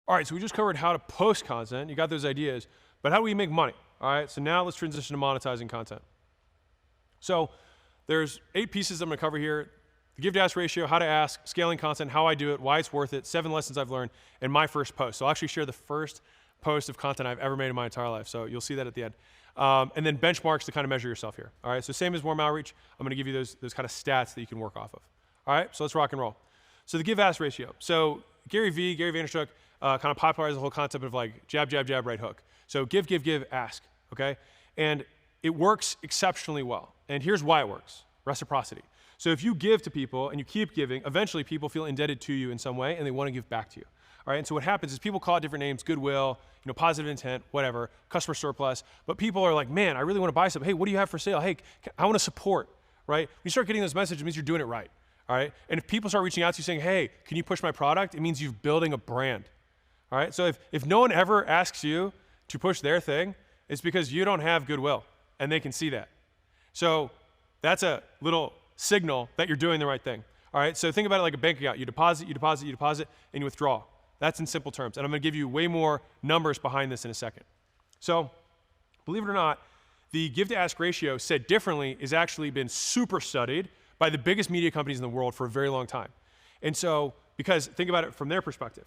All right, so we just covered how to post content. You got those ideas, but how do we make money? All right, so now let's transition to monetizing content. So there's 8 pieces I'm gonna cover here. The give to ask ratio, how to ask, scaling content, how I do it, why it's worth it, 7 lessons I've learned, and my first post. So I'll actually share the first post of content I've ever made in my entire life. So you'll see that at the end. And then benchmarks to kind of measure yourself here. All right, so same as warm outreach, I'm gonna give you those kind of stats that you can work off of. All right, so let's rock and roll. So the give ask ratio. So Gary Vaynerchuk, kind of popularized the whole concept of like jab, jab, jab, right hook. So give, ask, okay? And it works exceptionally well. And here's why it works, reciprocity. So if you give to people and you keep giving, eventually people feel indebted to you in some way and they want to give back to you. All right, and so what happens is people call it different names, goodwill, positive intent, whatever, customer surplus, but people are like, man, I really want to buy something. Hey, what do you have for sale? Hey, I want to support, right? When you start getting those messages, it means you're doing it right, all right? And if people start reaching out to you saying, hey, can you push my product? It means you're building a brand. All right, so if no one ever asks you to push their thing, it's because you don't have goodwill, and they can see that. So that's a little signal that you're doing the right thing. All right, so think about it like a bank account. You deposit, and you withdraw. That's in simple terms, and I'm gonna give you way more numbers behind this in a second. So believe it or not, the give to ask ratio, said differently, has actually been super studied by the biggest media companies in the world for a very long time. And so, because think about it from their perspective.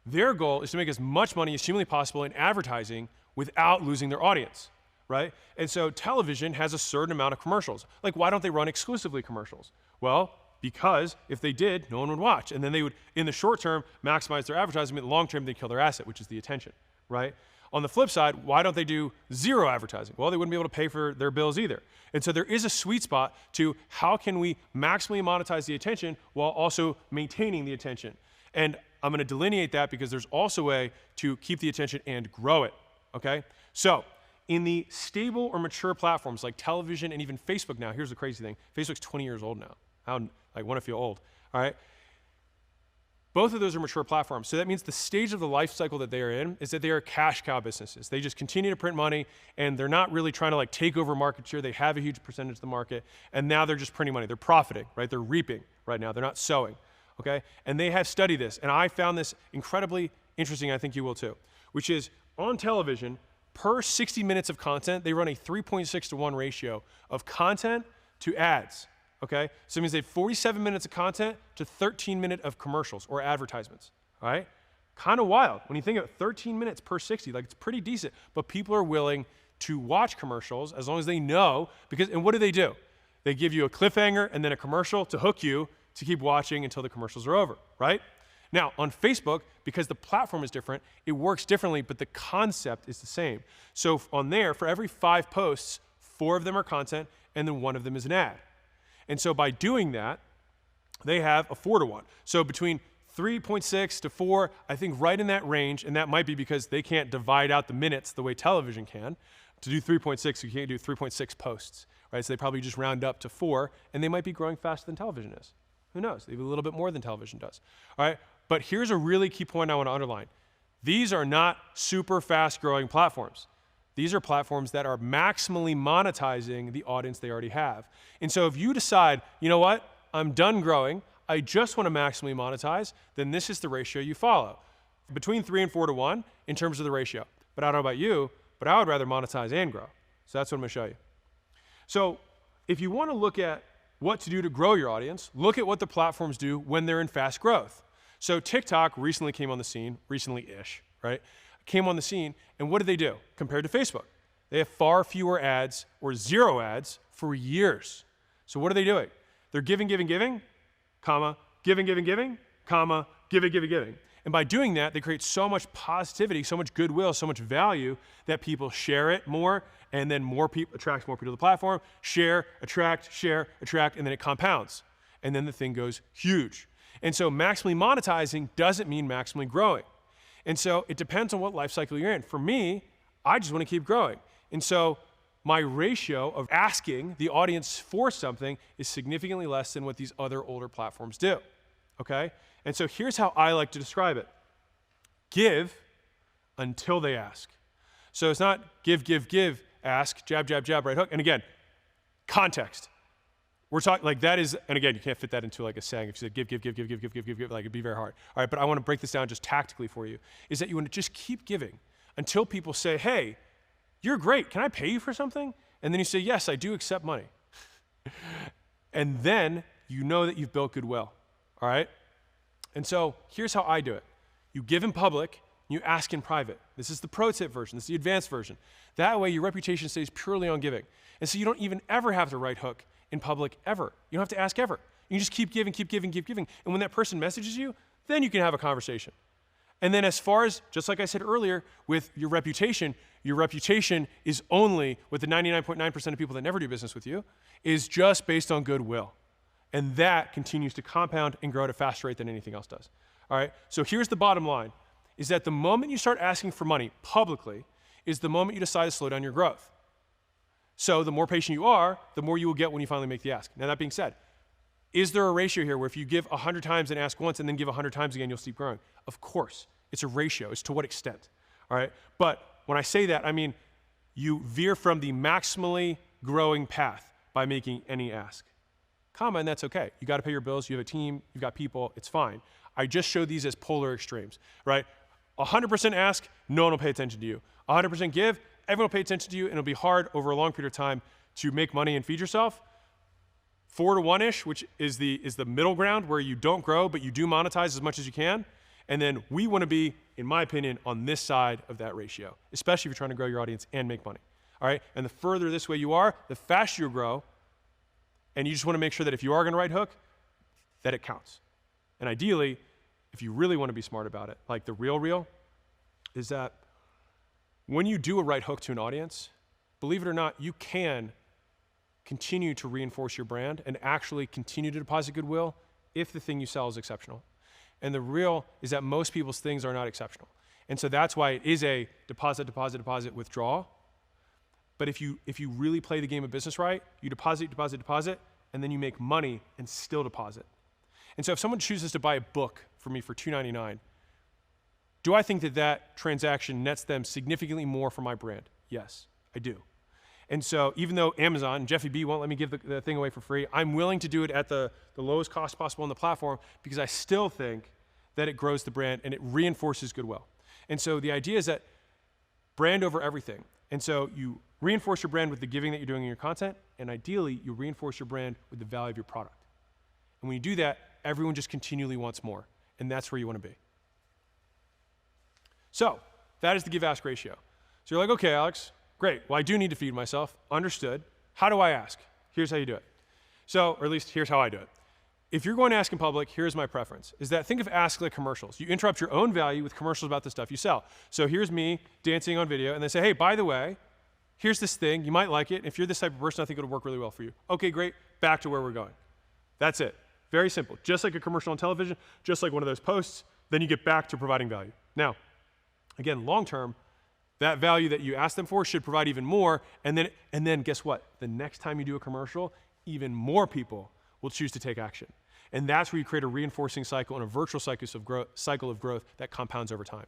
Their goal is to make as much money as humanly possible in advertising without losing their audience, right? And so television has a certain amount of commercials. Like, why don't they run exclusively commercials? Well, because if they did, no one would watch. And then they would, in the short term, maximize their advertising, but in the long term, they'd kill their asset, which is the attention, right? On the flip side, why don't they do zero advertising? Well, they wouldn't be able to pay for their bills either. And so there is a sweet spot to how can we maximally monetize the attention while also maintaining the attention. And I'm gonna delineate that because there's also a way to keep the attention and grow it, okay? So in the stable or mature platforms like television and even Facebook now, here's the crazy thing, Facebook's 20 years old now. I wanna feel old, all right? Both of those are mature platforms. So that means the stage of the life cycle that they are in is that they are cash cow businesses. They just continue to print money and they're not really trying to like take over market share. They have a huge percentage of the market and now they're just printing money. They're profiting, right? They're reaping right now. They're not sowing. Okay? And they have studied this, and I found this incredibly interesting, I think you will too, which is on television, per 60 minutes of content, they run a 3.6 to 1 ratio of content to ads, okay? So it means they have 47 minutes of content to 13 minutes of commercials or advertisements, all right? Kind of wild. When you think of it, 13 minutes per 60, like it's pretty decent, but people are willing to watch commercials as long as they know, because, and what do? They give you a cliffhanger and then a commercial to hook you to keep watching until the commercials are over, right? Now, on Facebook, because the platform is different, it works differently, but the concept is the same. So on there, for every 5 posts, 4 of them are content, and then 1 of them is an ad. And so by doing that, they have a 4 to 1. So between 3.6 to 4, I think right in that range, and that might be because they can't divide out the minutes the way television can. To do 3.6, you can't do 3.6 posts, right? So they probably just round up to 4, and they might be growing faster than television is. Who knows? Maybe a little bit more than television does. All right, but here's a really key point I want to underline. These are not super fast growing platforms. These are platforms that are maximally monetizing the audience they already have. And so if you decide, you know what, I'm done growing, I just want to maximally monetize, then this is the ratio you follow. Between 3 and 4 to 1 in terms of the ratio. But I don't know about you, but I would rather monetize and grow. So that's what I'm going to show you. So if you want to look at what to do to grow your audience, look at what the platforms do when they're in fast growth. So TikTok recently came on the scene, recently-ish, right? Came on the scene, and what did they do compared to Facebook? They have far fewer ads or 0 ads for years. So what are they doing? They're giving, comma, giving, comma, giving. And by doing that, they create so much positivity, so much goodwill, so much value that people share it more, and then more people attracts more people to the platform, share, attract, and then it compounds. And then the thing goes huge. And so maximally monetizing doesn't mean maximally growing. And so it depends on what life cycle you're in. For me, I just want to keep growing. And so my ratio of asking the audience for something is significantly less than what these other older platforms do, okay? And so here's how I like to describe it. Give until they ask. So it's not give, ask, jab, right hook. And again, context. We're talking like that is, and again, you can't fit that into like a saying. If you said give, like it'd be very hard. All right, but I want to break this down just tactically for you, is that you want to just keep giving until people say, hey, you're great, can I pay you for something? And then you say, yes, I do accept money. And then you know that you've built goodwill, all right? And so here's how I do it. You give in public, you ask in private. This is the pro tip version, this is the advanced version. That way your reputation stays purely on giving. And so you don't even ever have to right hook in public ever. You don't have to ask ever. You just keep giving. And when that person messages you, then you can have a conversation. And then as far as, just like I said earlier, with your reputation is only, with the 99.9% of people that never do business with you, is just based on goodwill. And that continues to compound and grow at a faster rate than anything else does. All right, so here's the bottom line, is that the moment you start asking for money publicly is the moment you decide to slow down your growth. So the more patient you are, the more you will get when you finally make the ask. Now that being said, is there a ratio here where if you give 100 times and ask once and then give 100 times again, you'll keep growing? Of course, it's a ratio. It's to what extent, all right? But when I say that, I mean you veer from the maximally growing path by making any ask. Comma, and that's okay. You got to pay your bills. You have a team. You've got people. It's fine. I just show these as polar extremes, right? 100% ask, no one will pay attention to you. 100% give, everyone will pay attention to you, and it'll be hard over a long period of time to make money and feed yourself. 4 to 1-ish, which is the middle ground where you don't grow, but you do monetize as much as you can. And then we want to be, in my opinion, on this side of that ratio, especially if you're trying to grow your audience and make money. All right? And the further this way you are, the faster you'll grow. And you just want to make sure that if you are going to right hook, that it counts. And ideally, if you really want to be smart about it, like the real, is that when you do a right hook to an audience, believe it or not, you can continue to reinforce your brand and actually continue to deposit goodwill if the thing you sell is exceptional. And the real is that most people's things are not exceptional. And so that's why it is a deposit, withdraw. But if you really play the game of business right, you deposit, and then you make money and still deposit. And so if someone chooses to buy a book from me for $2.99, do I think that that transaction nets them significantly more for my brand? Yes, I do. And so even though Amazon, Jeffy B won't let me give the thing away for free, I'm willing to do it at the lowest cost possible on the platform because I still think that it grows the brand and it reinforces goodwill. And so the idea is that brand over everything. And so you reinforce your brand with the giving that you're doing in your content, and ideally you reinforce your brand with the value of your product. And when you do that, everyone just continually wants more, and that's where you want to be. So that is the give-ask ratio. So you're like, okay, Alex, great. Well, I do need to feed myself. Understood. How do I ask? Here's how you do it. So, or at least here's how I do it. If you're going to ask in public, here's my preference, is that think of ask like commercials. You interrupt your own value with commercials about the stuff you sell. So here's me dancing on video, and they say, hey, by the way, here's this thing. You might like it. If you're this type of person, I think it'll work really well for you. Okay, great. Back to where we're going. That's it. Very simple. Just like a commercial on television, just like one of those posts, then you get back to providing value. Now, again, long term, that value that you ask them for should provide even more, and then guess what? The next time you do a commercial, even more people will choose to take action. And that's where you create a reinforcing cycle and a virtual cycle of growth that compounds over time.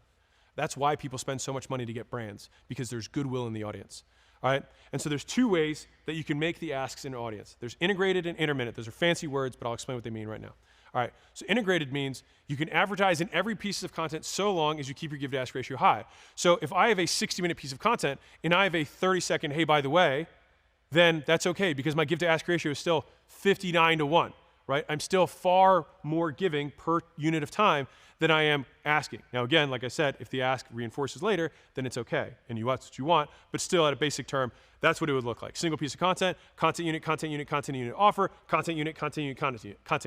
That's why people spend so much money to get brands, because there's goodwill in the audience. All right? And so there's two ways that you can make the asks in an audience. There's integrated and intermittent. Those are fancy words, but I'll explain what they mean right now. All right, so integrated means you can advertise in every piece of content so long as you keep your give to ask ratio high. So if I have a 60-minute piece of content and I have a 30-second, hey, by the way, then that's okay because my give to ask ratio is still 59 to 1, right? I'm still far more giving per unit of time than I am asking. Now again, like I said, if the ask reinforces later, then it's okay, and that's what you want, but still at a basic term, that's what it would look like. Single piece of content unit, content unit, offer, content unit, content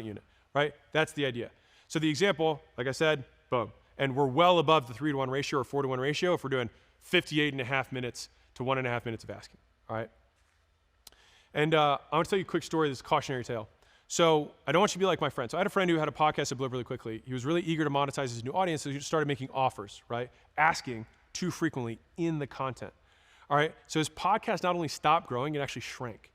unit. Right? That's the idea. So the example, like I said, boom. And we're well above the 3 to 1 ratio or 4 to 1 ratio if we're doing 58.5 minutes to 1.5 minutes of asking. All right? And I want to tell you a quick story, this cautionary tale. So I don't want you to be like my friend. So I had a friend who had a podcast that blew up really quickly. He was really eager to monetize his new audience, so he just started making offers, right? Asking too frequently in the content. All right? So his podcast not only stopped growing, it actually shrank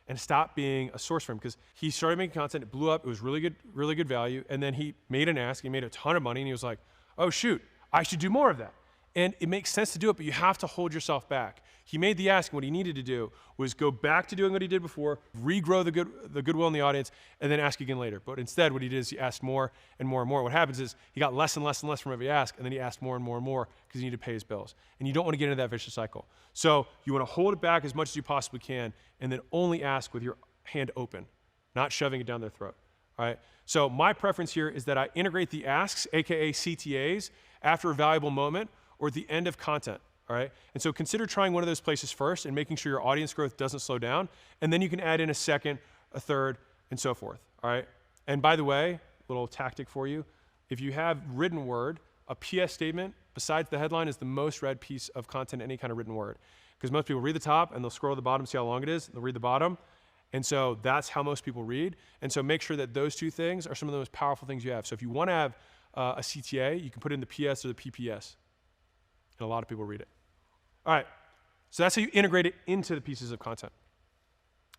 and stop being a source for him because he started making content, it blew up, it was really good value, and then he made an ask, he made a ton of money, and he was like, oh shoot, I should do more of that. And it makes sense to do it, but you have to hold yourself back. He made the ask, and what he needed to do was go back to doing what he did before, regrow the goodwill in the audience, and then ask again later. But instead, what he did is he asked more and more and more. What happens is he got less and less and less from every ask, and then he asked more and more and more because he needed to pay his bills. And you don't want to get into that vicious cycle. So you want to hold it back as much as you possibly can, and then only ask with your hand open, not shoving it down their throat. All right? So my preference here is that I integrate the asks, aka CTAs, after a valuable moment or at the end of content. All right? And so consider trying one of those places first and making sure your audience growth doesn't slow down. And then you can add in a second, a third, and so forth. All right? And by the way, little tactic for you, if you have written word, a PS statement besides the headline is the most read piece of content, any kind of written word. Because most people read the top and they'll scroll to the bottom, see how long it is, they'll read the bottom. And so that's how most people read. And so make sure that those two things are some of the most powerful things you have. So if you want to have a CTA, you can put in the PS or the PPS. And a lot of people read it. All right, so that's how you integrate it into the pieces of content.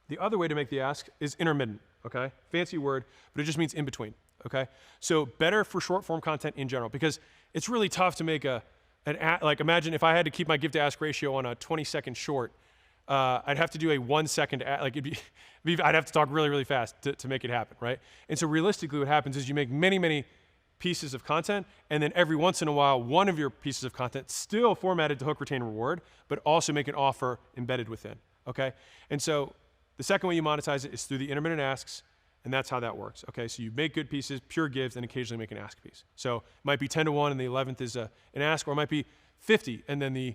The other way to make the ask is intermittent, okay? Fancy word, but it just means in between, okay? So better for short form content in general, because it's really tough to make like imagine if I had to keep my give to ask ratio on a 20-second short, I'd have to do a 1 second, like I'd have to talk really, really fast to make it happen, right? And so realistically what happens is you make many, many pieces of content, and then every once in a while, one of your pieces of content still formatted to hook, retain, reward, but also make an offer embedded within, okay? And so the second way you monetize it is through the intermittent asks, and that's how that works, okay? So you make good pieces, pure gives, and occasionally make an ask piece. So it might be 10 to 1, and the 11th is an ask, or it might be 50, and then the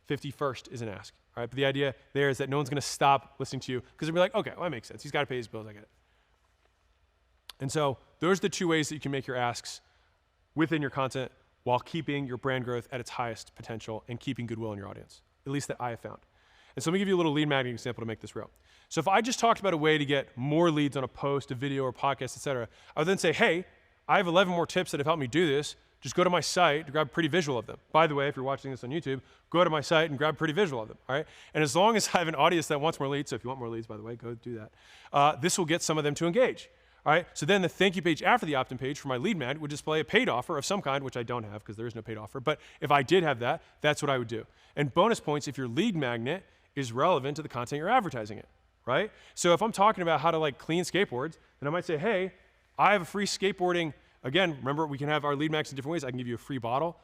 51st is an ask, all right? But the idea there is that no one's gonna stop listening to you, because they'll be like, okay, well, that makes sense. He's gotta pay his bills, I get it. And so those are the two ways that you can make your asks within your content while keeping your brand growth at its highest potential and keeping goodwill in your audience, at least that I have found. And so let me give you a little lead magnet example to make this real. So if I just talked about a way to get more leads on a post, a video, or podcast, et cetera, I would then say, hey, I have 11 more tips that have helped me do this. Just go to my site to grab a pretty visual of them. By the way, if you're watching this on YouTube, go to my site and grab a pretty visual of them, all right? And as long as I have an audience that wants more leads, so if you want more leads, by the way, go do that, this will get some of them to engage. All right, so then the thank you page after the opt-in page for my lead magnet would display a paid offer of some kind, which I don't have because there is no paid offer. But if I did have that, that's what I would do. And bonus points if your lead magnet is relevant to the content you're advertising it, right? So if I'm talking about how to like clean skateboards, then I might say, hey, I have a free skateboarding. Again, remember we can have our lead magnets in different ways. I can give you a free bottle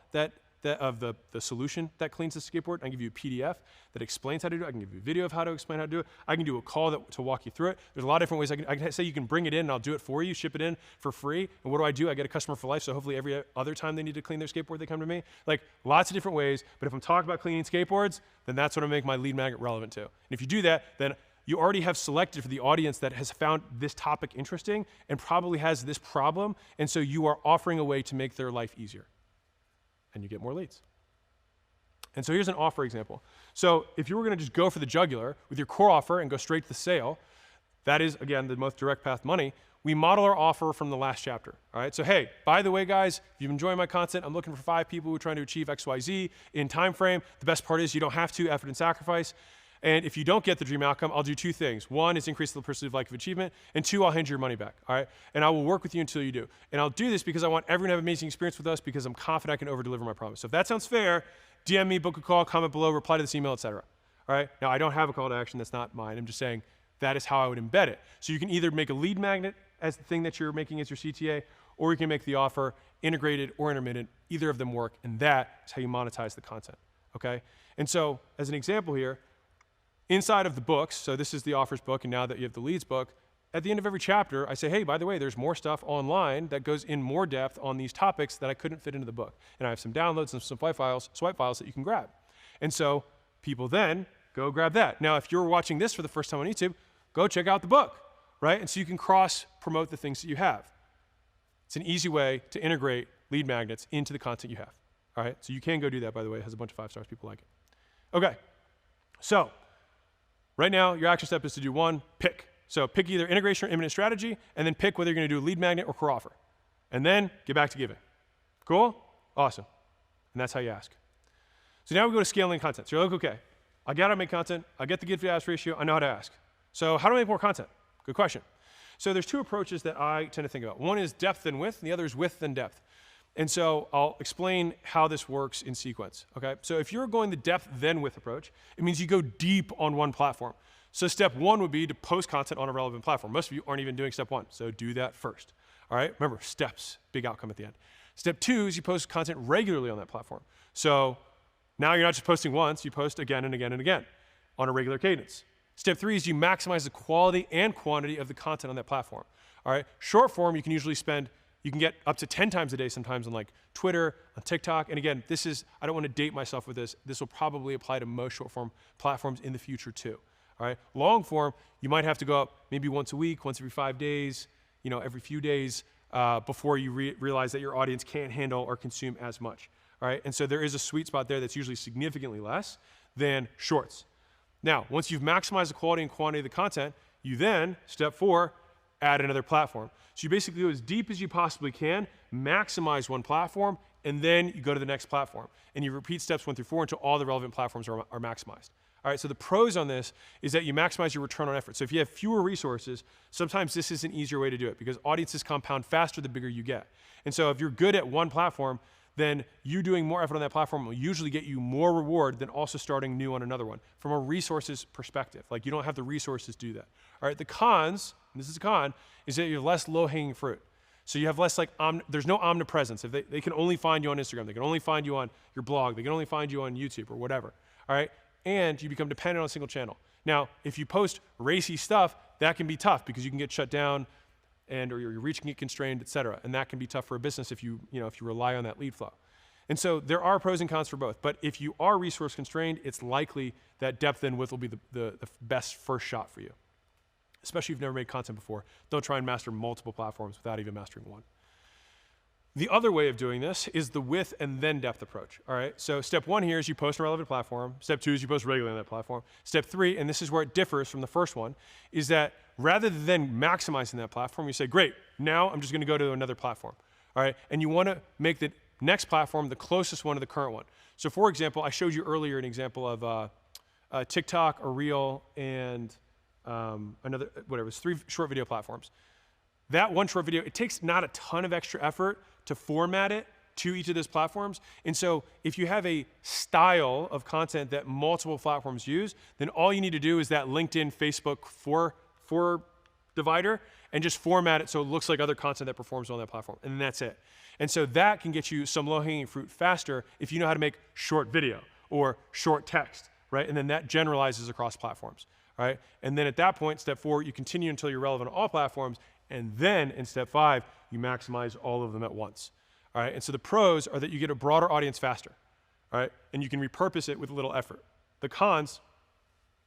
of the solution that cleans the skateboard. I can give you a PDF that explains how to do it. I can give you a video of how to explain how to do it. I can do a call to walk you through it. There's a lot of different ways. I can say you can bring it in and I'll do it for you, ship it in for free. And what do? I get a customer for life, so hopefully every other time they need to clean their skateboard, they come to me. Like lots of different ways, but if I'm talking about cleaning skateboards, then that's what I make my lead magnet relevant to. And if you do that, then you already have selected for the audience that has found this topic interesting and probably has this problem, and so you are offering a way to make their life easier. And you get more leads. And so here's an offer example. So if you were gonna just go for the jugular with your core offer and go straight to the sale, that is, again, the most direct path to money, we model our offer from the last chapter, all right? So hey, by the way, guys, if you've enjoyed my content, I'm looking for 5 people who are trying to achieve XYZ in time frame. The best part is you don't have to, effort and sacrifice. And if you don't get the dream outcome, I'll do 2 things. 1 is increase the perceived like of achievement, and 2, I'll hand you your money back, all right? And I will work with you until you do. And I'll do this because I want everyone to have an amazing experience with us because I'm confident I can over-deliver my promise. So if that sounds fair, DM me, book a call, comment below, reply to this email, etc. All right? Now, I don't have a call to action. That's not mine. I'm just saying that is how I would embed it. So you can either make a lead magnet as the thing that you're making as your CTA, or you can make the offer integrated or intermittent. Either of them work, and that is how you monetize the content, okay? And so, as an example here, inside of the books, so this is the offers book, and now that you have the leads book, at the end of every chapter, I say, hey, by the way, there's more stuff online that goes in more depth on these topics that I couldn't fit into the book. And I have some downloads and some swipe files that you can grab. And so people then go grab that. Now, if you're watching this for the first time on YouTube, go check out the book, right? And so you can cross-promote the things that you have. It's an easy way to integrate lead magnets into the content you have, all right? So you can go do that, by the way. It has a bunch of 5 stars. People like it. Okay, so right now, your action step is to do 1, pick. So pick either integration or imminent strategy, and then pick whether you're gonna do a lead magnet or core offer. And then get back to giving. Cool? Awesome. And that's how you ask. So now we go to scaling content. So you're like, okay, I gotta make content, I get the give to ask ratio, I know how to ask. So how do I make more content? Good question. So there's 2 approaches that I tend to think about. One is depth and width, and the other is width and depth. And so I'll explain how this works in sequence, okay? So if you're going the depth then width approach, it means you go deep on one platform. So step one would be to post content on a relevant platform. Most of you aren't even doing step one, so do that first, all right? Remember, steps, big outcome at the end. Step two is you post content regularly on that platform. So now you're not just posting once, you post again and again and again on a regular cadence. Step three is you maximize the quality and quantity of the content on that platform, all right? Short form, you can usually you can get up to 10 times a day sometimes on like Twitter, on TikTok. And again, I don't want to date myself with this. This will probably apply to most short form platforms in the future too. All right. Long form, you might have to go up maybe once a week, once every 5 days, every few days before you realize that your audience can't handle or consume as much. All right. And so there is a sweet spot there that's usually significantly less than shorts. Now, once you've maximized the quality and quantity of the content, you then, step four, add another platform. So you basically go as deep as you possibly can, maximize one platform, and then you go to the next platform. And you repeat steps 1 through 4 until all the relevant platforms are maximized. All right, so the pros on this is that you maximize your return on effort. So if you have fewer resources, sometimes this is an easier way to do it because audiences compound faster the bigger you get. And so if you're good at one platform, then you doing more effort on that platform will usually get you more reward than also starting new on another one from a resources perspective. Like you don't have the resources to do that. All right, the cons, and this is a con, is that you have less low-hanging fruit. So you have less there's no omnipresence. If they can only find you on Instagram, they can only find you on your blog, they can only find you on YouTube or whatever, all right? And you become dependent on a single channel. Now, if you post racy stuff, that can be tough because you can get shut down or your reach can get constrained, et cetera. And that can be tough for a business if you rely on that lead flow. And so there are pros and cons for both. But if you are resource constrained, it's likely that depth and width will be the best first shot for you. Especially if you've never made content before. Don't try and master multiple platforms without even mastering one. The other way of doing this is the width and then depth approach, all right? So step one here is you post on a relevant platform. Step two is you post regularly on that platform. Step three, and this is where it differs from the first one, is that rather than maximizing that platform, you say, great, now I'm just gonna go to another platform, all right? And you wanna make the next platform the closest one to the current one. So for example, I showed you earlier an example of TikTok, a Reel, and it was 3 short video platforms. That one short video, it takes not a ton of extra effort to format it to each of those platforms. And so if you have a style of content that multiple platforms use, then all you need to do is that LinkedIn, Facebook for divider and just format it so it looks like other content that performs on that platform. And that's it. And so that can get you some low-hanging fruit faster if you know how to make short video or short text, right? And then that generalizes across platforms, right? And then at that point, step 4, you continue until you're relevant to all platforms. And then in step 5, you maximize all of them at once. All right? And so the pros are that you get a broader audience faster, all right? And you can repurpose it with little effort. The cons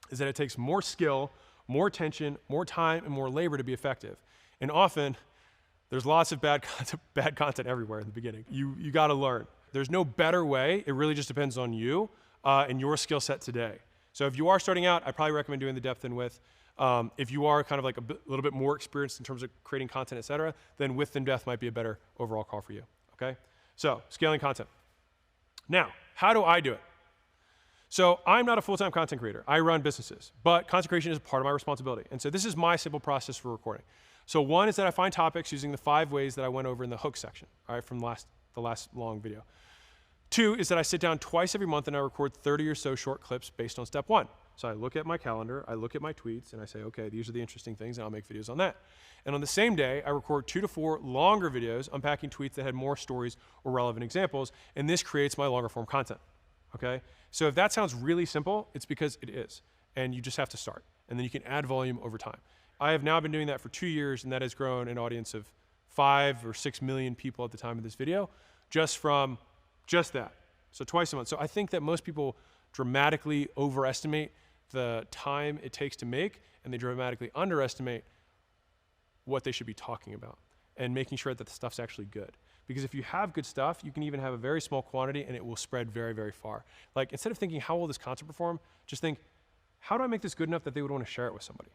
is that it takes more skill, more attention, more time, and more labor to be effective. And often, there's lots of bad content everywhere in the beginning. You gotta learn. There's no better way. It really just depends on you and your skill set today. So if you are starting out, I probably recommend doing the depth and width. If you are kind of like a little bit more experienced in terms of creating content, et cetera, then width and depth might be a better overall call for you, okay? So, scaling content. Now, how do I do it? So, I'm not a full-time content creator. I run businesses, but content creation is part of my responsibility. And so this is my simple process for recording. So one is that I find topics using the 5 ways that I went over in the hook section, all right, from the last long video. 2 is that I sit down twice every month and I record 30 or so short clips based on step 1. So I look at my calendar, I look at my tweets, and I say, okay, these are the interesting things, and I'll make videos on that. And on the same day, I record 2 to 4 longer videos unpacking tweets that had more stories or relevant examples, and this creates my longer form content, okay? So if that sounds really simple, it's because it is, and you just have to start, and then you can add volume over time. I have now been doing that for 2 years, and that has grown an audience of 5 or 6 million people at the time of this video, just from just that. So twice a month. So I think that most people dramatically overestimate the time it takes to make, and they dramatically underestimate what they should be talking about and making sure that the stuff's actually good. Because if you have good stuff, you can even have a very small quantity and it will spread very, very far. Like instead of thinking, how will this content perform? Just think, how do I make this good enough that they would want to share it with somebody?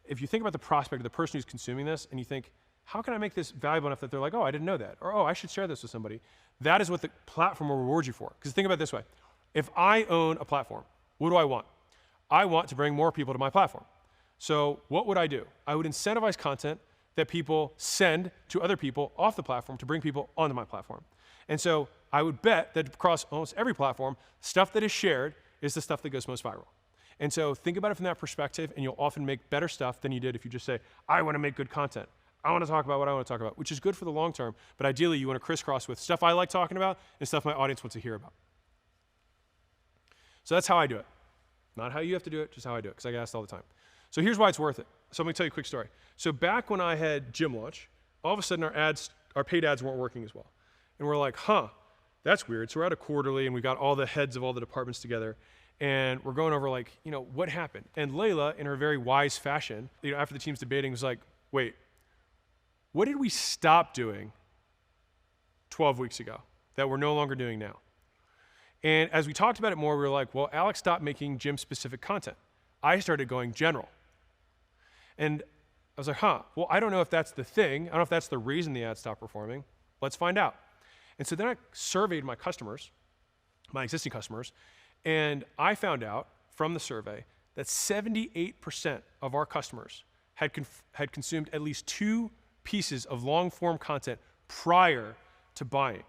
If you think about the prospect of the person who's consuming this and you think, how can I make this valuable enough that they're like, oh, I didn't know that, or oh, I should share this with somebody. That is what the platform will reward you for. Because think about it this way. If I own a platform, what do I want? I want to bring more people to my platform. So what would I do? I would incentivize content that people send to other people off the platform to bring people onto my platform. And so I would bet that across almost every platform, stuff that is shared is the stuff that goes most viral. And so think about it from that perspective, and you'll often make better stuff than you did if you just say, I want to make good content. I want to talk about what I want to talk about, which is good for the long term, but ideally you want to crisscross with stuff I like talking about and stuff my audience wants to hear about. So that's how I do it. Not how you have to do it, just how I do it, because I get asked all the time. So here's why it's worth it. So let me tell you a quick story. So back when I had Gym Launch, all of a sudden our paid ads weren't working as well. And we're like, that's weird. So we're at a quarterly and we got all the heads of all the departments together and we're going over like, what happened? And Layla, in her very wise fashion, after the team's debating, was like, wait, what did we stop doing 12 weeks ago that we're no longer doing now? And as we talked about it more, we were like, well, Alex stopped making gym-specific content. I started going general. And I was like, well, I don't know if that's the thing. I don't know if that's the reason the ad stopped performing. Let's find out. And so then I surveyed my customers, my existing customers, and I found out from the survey that 78% of our customers had consumed at least 2 pieces of long-form content prior to buying.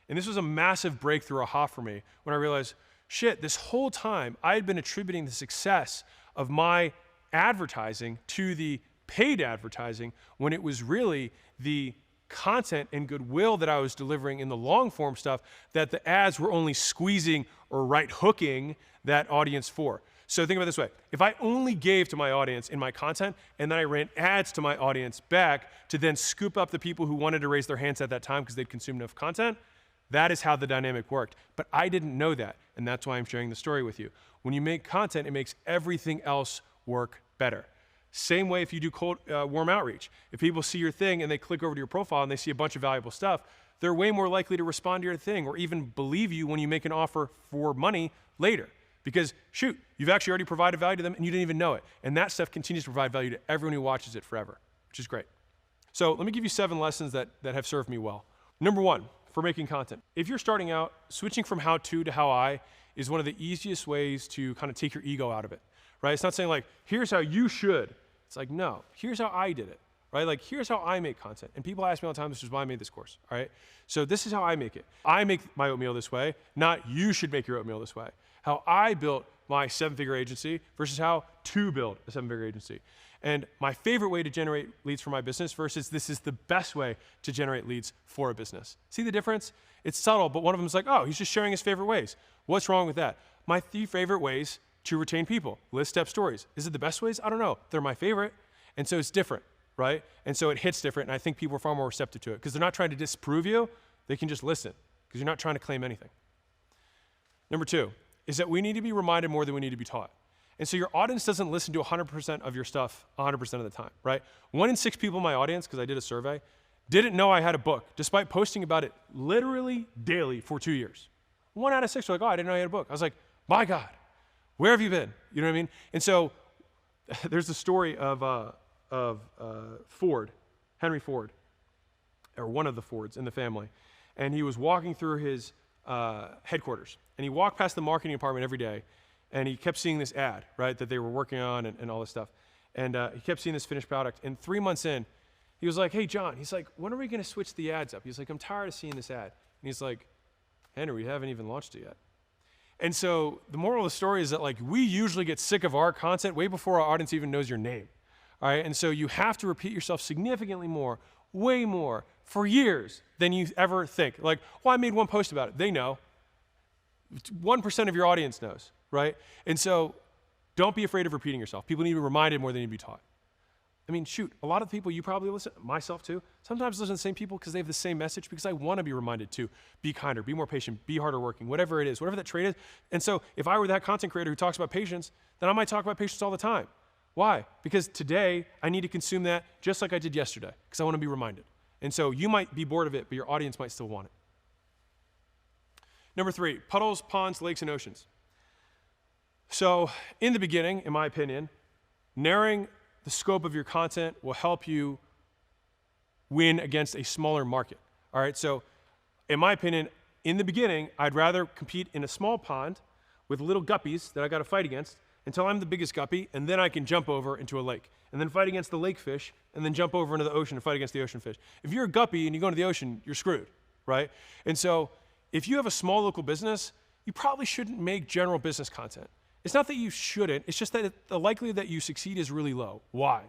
And this was a massive breakthrough aha for me when I realized, shit, this whole time I had been attributing the success of my advertising to the paid advertising when it was really the content and goodwill that I was delivering in the long form stuff that the ads were only squeezing or right hooking that audience for. So think about it this way. If I only gave to my audience in my content and then I ran ads to my audience back to then scoop up the people who wanted to raise their hands at that time because they'd consumed enough content, that is how the dynamic worked. But I didn't know that, and that's why I'm sharing the story with you. When you make content, it makes everything else work better. Same way if you do cold, warm outreach. If people see your thing and they click over to your profile and they see a bunch of valuable stuff, they're way more likely to respond to your thing or even believe you when you make an offer for money later. Because shoot, you've actually already provided value to them and you didn't even know it. And that stuff continues to provide value to everyone who watches it forever, which is great. So let me give you 7 lessons that have served me well. Number 1, for making content. If you're starting out, switching from how to how I is one of the easiest ways to kind of take your ego out of it, right? It's not saying like, here's how you should. It's like, no, here's how I did it, right? Like, here's how I make content. And people ask me all the time, this is why I made this course, all right? So this is how I make it. I make my oatmeal this way, not you should make your oatmeal this way. How I built my 7-figure agency versus how to build a 7-figure agency. And my favorite way to generate leads for my business versus this is the best way to generate leads for a business. See the difference? It's subtle, but one of them is like, oh, he's just sharing his favorite ways. What's wrong with that? My 3 favorite ways to retain people, list step stories. Is it the best ways? I don't know. They're my favorite. And so it's different, right? And so it hits different. And I think people are far more receptive to it because they're not trying to disprove you. They can just listen because you're not trying to claim anything. Number 2 is that we need to be reminded more than we need to be taught. And so your audience doesn't listen to 100% of your stuff 100% of the time, right? 1 in 6 people in my audience, because I did a survey, didn't know I had a book, despite posting about it literally daily for 2 years. 1 out of 6 were like, oh, I didn't know you had a book. I was like, my God, where have you been? You know what I mean? And so there's the story of Ford, Henry Ford, or one of the Fords in the family. And he was walking through his headquarters. And he walked past the marketing department every day. And he kept seeing this ad, right, that they were working on and all this stuff. And he kept seeing this finished product. And 3 months in, he was like, hey, John, he's like, when are we going to switch the ads up? He's like, I'm tired of seeing this ad. And he's like, Henry, we haven't even launched it yet. And so the moral of the story is that like we usually get sick of our content way before our audience even knows your name. All right, and so you have to repeat yourself significantly more, way more, for years than you ever think. Like, well, I made 1 post about it. They know. 1% of your audience knows, right? And so don't be afraid of repeating yourself. People need to be reminded more than need to be taught. I mean, shoot, a lot of the people you probably listen, myself too, sometimes listen to the same people because they have the same message because I want to be reminded to be kinder, be more patient, be harder working, whatever it is, whatever that trait is. And so if I were that content creator who talks about patience, then I might talk about patience all the time. Why? Because today I need to consume that just like I did yesterday because I want to be reminded. And so you might be bored of it, but your audience might still want it. Number 3, puddles, ponds, lakes, and oceans. So in the beginning, in my opinion, narrowing the scope of your content will help you win against a smaller market. All right, so in my opinion, in the beginning, I'd rather compete in a small pond with little guppies that I got to fight against until I'm the biggest guppy, and then I can jump over into a lake, and then fight against the lake fish, and then jump over into the ocean and fight against the ocean fish. If you're a guppy and you go into the ocean, you're screwed, right? And so if you have a small local business, you probably shouldn't make general business content. It's not that you shouldn't, it's just that the likelihood that you succeed is really low. Why?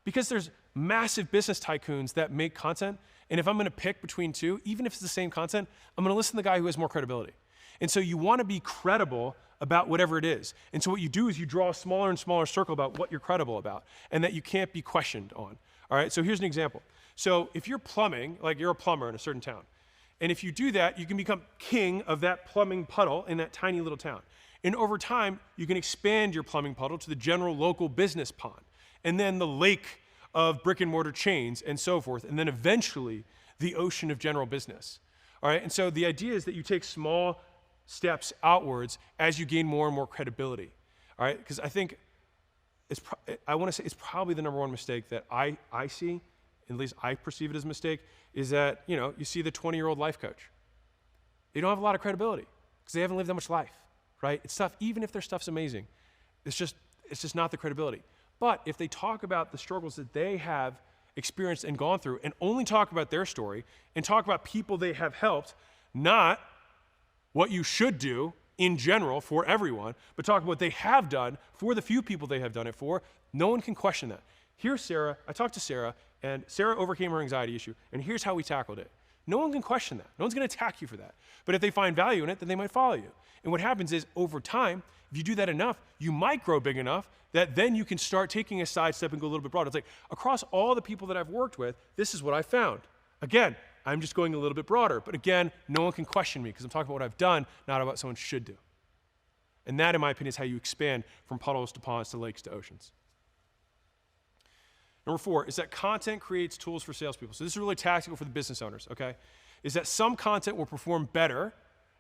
Because there's massive business tycoons that make content, and if I'm gonna pick between two, even if it's the same content, I'm gonna listen to the guy who has more credibility. And so you wanna be credible about whatever it is. And so what you do is you draw a smaller and smaller circle about what you're credible about and that you can't be questioned on. All right, so here's an example. So if you're plumbing, like you're a plumber in a certain town, and if you do that, you can become king of that plumbing puddle in that tiny little town. And over time, you can expand your plumbing puddle to the general local business pond, and then the lake of brick and mortar chains and so forth, and then eventually the ocean of general business. All right, and so the idea is that you take small steps outwards as you gain more and more credibility. All right, because I think I want to say it's probably the number one mistake that I see, at least I perceive it as a mistake, is that you see the 20-year-old life coach. They don't have a lot of credibility because they haven't lived that much life, right? It's tough, even if their stuff's amazing. It's just not the credibility. But if they talk about the struggles that they have experienced and gone through and only talk about their story and talk about people they have helped, not what you should do in general for everyone, but talk about what they have done for the few people they have done it for, no one can question that. Here's Sarah, I talked to Sarah, and Sarah overcame her anxiety issue, and here's how we tackled it. No one can question that. No one's gonna attack you for that. But if they find value in it, then they might follow you. And what happens is, over time, if you do that enough, you might grow big enough that then you can start taking a sidestep and go a little bit broader. It's like, across all the people that I've worked with, this is what I found. Again, I'm just going a little bit broader, but again, no one can question me because I'm talking about what I've done, not about what someone should do. And that, in my opinion, is how you expand from puddles to ponds to lakes to oceans. Number 4 is that content creates tools for salespeople. So this is really tactical for the business owners, okay? Is that some content will perform better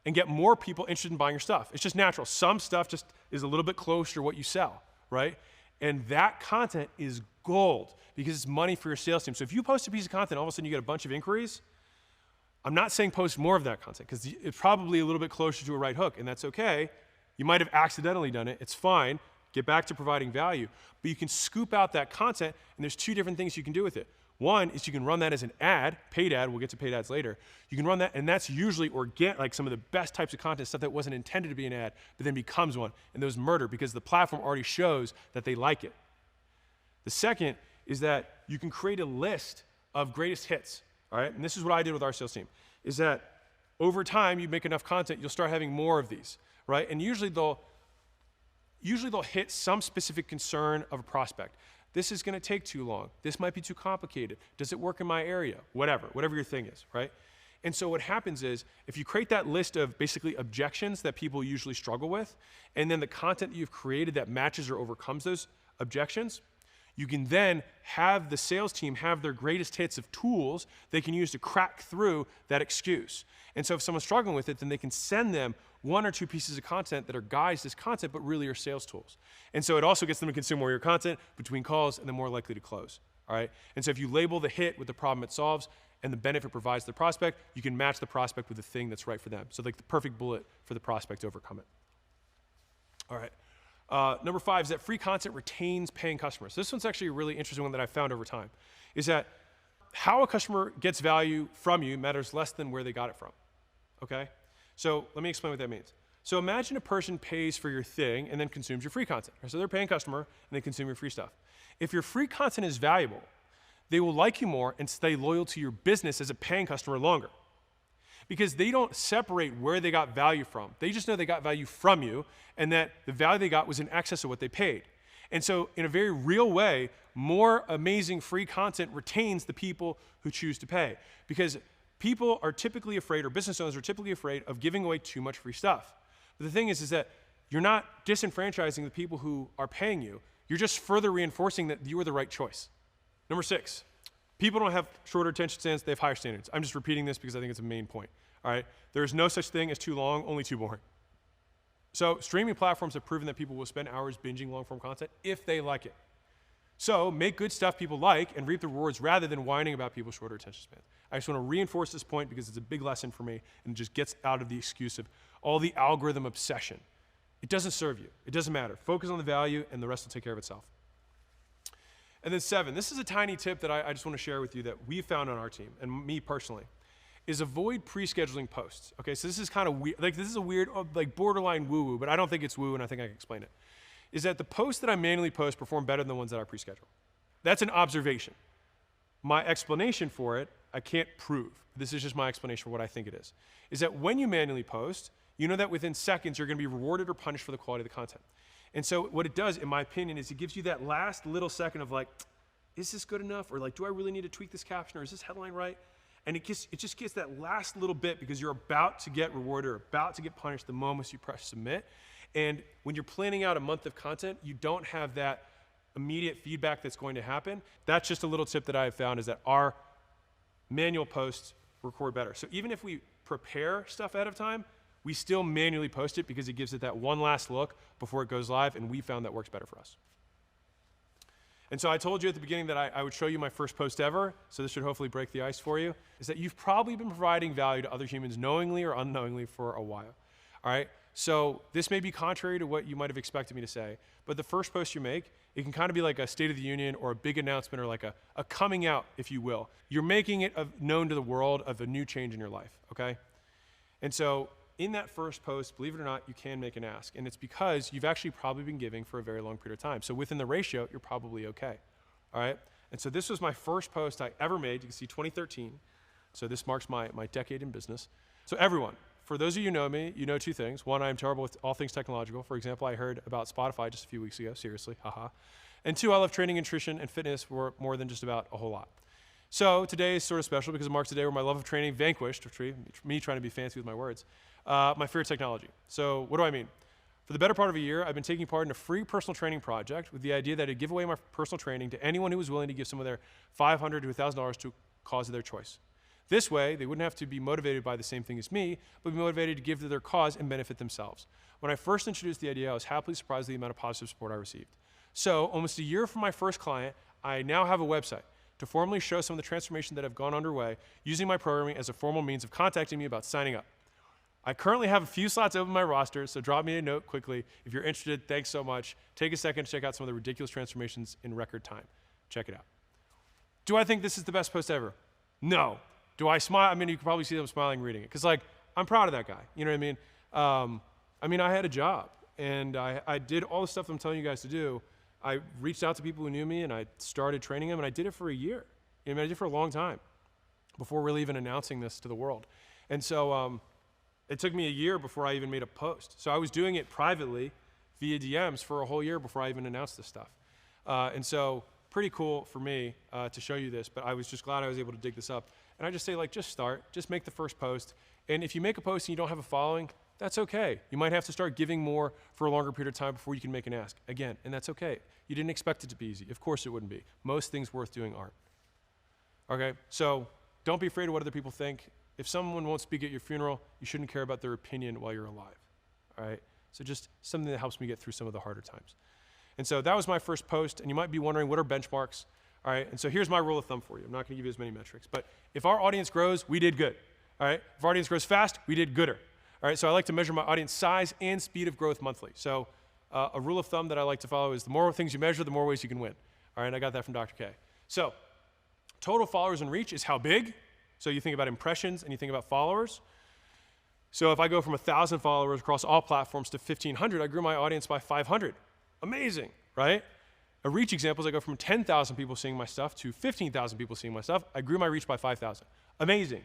and get more people interested in buying your stuff. It's just natural. Some stuff just is a little bit closer to what you sell, right? And that content is gold because it's money for your sales team. So if you post a piece of content, all of a sudden you get a bunch of inquiries, I'm not saying post more of that content because it's probably a little bit closer to a right hook, and that's okay. You might have accidentally done it. It's fine. Get back to providing value. But you can scoop out that content, and there's 2 different things you can do with it. One is you can run that as an ad, paid ad. We'll get to paid ads later. You can run that, and that's usually like some of the best types of content, stuff that wasn't intended to be an ad, but then becomes one. And those murder because the platform already shows that they like it. The second is that you can create a list of greatest hits. All right, and this is what I did with our sales team, is that over time, you make enough content, you'll start having more of these, right? And usually they'll hit some specific concern of a prospect. This is gonna take too long. This might be too complicated. Does it work in my area? Whatever your thing is, right? And so what happens is, if you create that list of basically objections that people usually struggle with, and then the content that you've created that matches or overcomes those objections, you can then have the sales team have their greatest hits of tools they can use to crack through that excuse. And so if someone's struggling with it, then they can send them 1 or 2 pieces of content that are guised as content, but really are sales tools. And so it also gets them to consume more of your content between calls, and they're more likely to close, all right? And so if you label the hit with the problem it solves and the benefit provides the prospect, you can match the prospect with the thing that's right for them. So like the perfect bullet for the prospect to overcome it. All right. Number 5 is that free content retains paying customers. This one's actually a really interesting one that I've found over time, is that how a customer gets value from you matters less than where they got it from, okay? So let me explain what that means. So imagine a person pays for your thing and then consumes your free content. So they're a paying customer and they consume your free stuff. If your free content is valuable, they will like you more and stay loyal to your business as a paying customer longer. Because they don't separate where they got value from. They just know they got value from you and that the value they got was in excess of what they paid. And so in a very real way, more amazing free content retains the people who choose to pay. Because people are typically afraid, or business owners are typically afraid of giving away too much free stuff. But the thing is that you're not disenfranchising the people who are paying you. You're just further reinforcing that you are the right choice. Number 6. People don't have shorter attention spans, they have higher standards. I'm just repeating this because I think it's a main point, all right? There is no such thing as too long, only too boring. So streaming platforms have proven that people will spend hours binging long-form content if they like it. So make good stuff people like and reap the rewards rather than whining about people's shorter attention spans. I just want to reinforce this point because it's a big lesson for me and it just gets out of the excuse of all the algorithm obsession. It doesn't serve you. It doesn't matter. Focus on the value and the rest will take care of itself. And then 7, this is a tiny tip that I just want to share with you that we found on our team, and me personally, is avoid pre-scheduling posts. Okay, so this is kind of weird. Like this is a weird, like borderline woo-woo, but I don't think it's woo, and I think I can explain it. Is that the posts that I manually post perform better than the ones that I pre-schedule. That's an observation. My explanation for it, I can't prove. This is just my explanation for what I think it is that when you manually post, you know that within seconds you're going to be rewarded or punished for the quality of the content. And so what it does, in my opinion, is it gives you that last little second of like, is this good enough? Or like, do I really need to tweak this caption? Or is this headline right? And it just gets that last little bit because you're about to get rewarded or about to get punished the moment you press submit. And when you're planning out a month of content, you don't have that immediate feedback that's going to happen. That's just a little tip that I've found, is that our manual posts record better. So even if we prepare stuff ahead of time, we still manually post it because it gives it that one last look before it goes live, and we found that works better for us. And so I told you at the beginning that I would show you my first post ever, so this should hopefully break the ice for you, is that you've probably been providing value to other humans knowingly or unknowingly for a while, all right? So this may be contrary to what you might have expected me to say, but the first post you make, it can kind of be like a State of the Union or a big announcement or like a coming out, if you will. You're making it known to the world of a new change in your life, okay? And so in that first post, believe it or not, you can make an ask. And it's because you've actually probably been giving for a very long period of time. So within the ratio, you're probably okay, all right? And so this was my first post I ever made. You can see 2013. So this marks my decade in business. So everyone, for those of you who know me, you know two things. One, I am terrible with all things technological. For example, I heard about Spotify just a few weeks ago, seriously, haha. And two, I love training, nutrition, and fitness more than just about a whole lot. So today is sort of special because it marks the day where my love of training vanquished, me trying to be fancy with my words, my fear of technology. So what do I mean? For the better part of a year, I've been taking part in a free personal training project with the idea that I'd give away my personal training to anyone who was willing to give some of their $500 to $1,000 to a cause of their choice. This way, they wouldn't have to be motivated by the same thing as me, but be motivated to give to their cause and benefit themselves. When I first introduced the idea, I was happily surprised at the amount of positive support I received. So almost a year from my first client, I now have a website to formally show some of the transformation that have gone underway using my programming as a formal means of contacting me about signing up. I currently have a few slots open in my roster, so drop me a note quickly. If you're interested, thanks so much. Take a second to check out some of the ridiculous transformations in record time. Check it out. Do I think this is the best post ever? No. Do I smile? I mean, you can probably see them smiling reading it, because like, I'm proud of that guy, you know what I mean? I had a job, and I did all the stuff I'm telling you guys to do. I reached out to people who knew me, and I started training them, and I did it for a year. You know, I did it for a long time before really even announcing this to the world. And so it took me a year before I even made a post. So I was doing it privately via DMs for a whole year before I even announced this stuff. And so pretty cool for me to show you this, but I was just glad I was able to dig this up. And I just say, like, just start, just make the first post. And if you make a post and you don't have a following, that's okay. You might have to start giving more for a longer period of time before you can make an ask. Again, and that's okay. You didn't expect it to be easy. Of course it wouldn't be. Most things worth doing aren't. Okay, so don't be afraid of what other people think. If someone won't speak at your funeral, you shouldn't care about their opinion while you're alive, all right? So just something that helps me get through some of the harder times. And so that was my first post, and you might be wondering, what are benchmarks? All right, and so here's my rule of thumb for you. I'm not gonna give you as many metrics, but if our audience grows, we did good, all right? If our audience grows fast, we did gooder, all right? So I like to measure my audience size and speed of growth monthly. So a rule of thumb that I like to follow is the more things you measure, the more ways you can win, all right? I got that from Dr. K. So total followers and reach is how big. So you think about impressions and you think about followers. So if I go from 1,000 followers across all platforms to 1,500, I grew my audience by 500. Amazing, right? A reach example is I go from 10,000 people seeing my stuff to 15,000 people seeing my stuff. I grew my reach by 5,000. Amazing,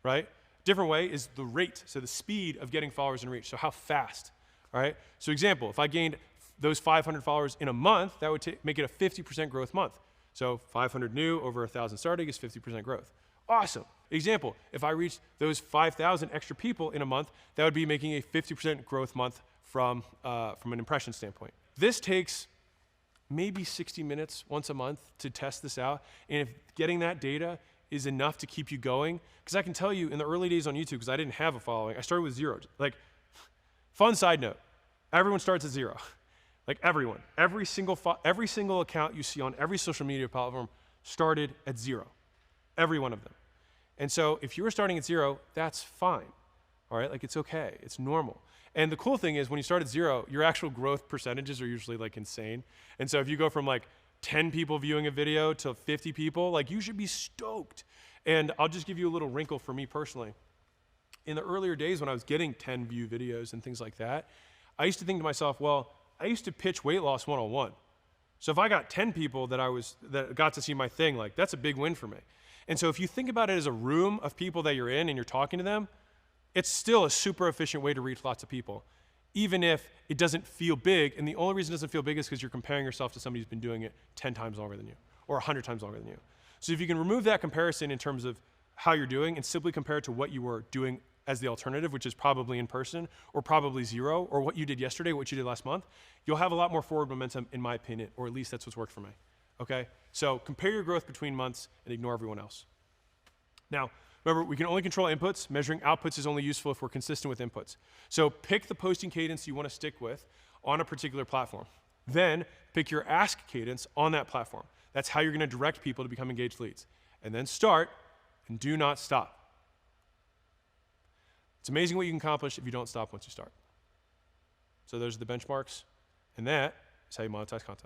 right? Different way is the rate, so the speed of getting followers and reach, so how fast, all right? So example, if I gained those 500 followers in a month, that would make it a 50% growth month. So 500 new over 1,000 starting is 50% growth. Awesome. Example, if I reached those 5,000 extra people in a month, that would be making a 50% growth month from an impression standpoint. This takes maybe 60 minutes once a month to test this out. And if getting that data is enough to keep you going, because I can tell you in the early days on YouTube, because I didn't have a following, I started with 0. Like, fun side note, everyone starts at 0. Like everyone, every single account you see on every social media platform started at 0. Every one of them. And so if you were starting at 0, that's fine, all right? Like, it's okay, it's normal. And the cool thing is when you start at 0, your actual growth percentages are usually like insane. And so if you go from like 10 people viewing a video to 50 people, like, you should be stoked. And I'll just give you a little wrinkle for me personally. In the earlier days when I was getting 10 view videos and things like that, I used to think to myself, well, I used to pitch weight loss one-on-one. So if I got 10 people that got to see my thing, like that's a big win for me. And so if you think about it as a room of people that you're in and you're talking to them, it's still a super efficient way to reach lots of people, even if it doesn't feel big. And the only reason it doesn't feel big is because you're comparing yourself to somebody who's been doing it 10 times longer than you or 100 times longer than you. So if you can remove that comparison in terms of how you're doing and simply compare it to what you were doing as the alternative, which is probably in person or probably zero, or what you did yesterday, what you did last month, you'll have a lot more forward momentum, in my opinion, or at least that's what's worked for me, okay? So compare your growth between months and ignore everyone else. Now, remember, we can only control inputs. Measuring outputs is only useful if we're consistent with inputs. So pick the posting cadence you want to stick with on a particular platform. Then pick your ask cadence on that platform. That's how you're going to direct people to become engaged leads. And then start and do not stop. It's amazing what you can accomplish if you don't stop once you start. So those are the benchmarks, and that is how you monetize content.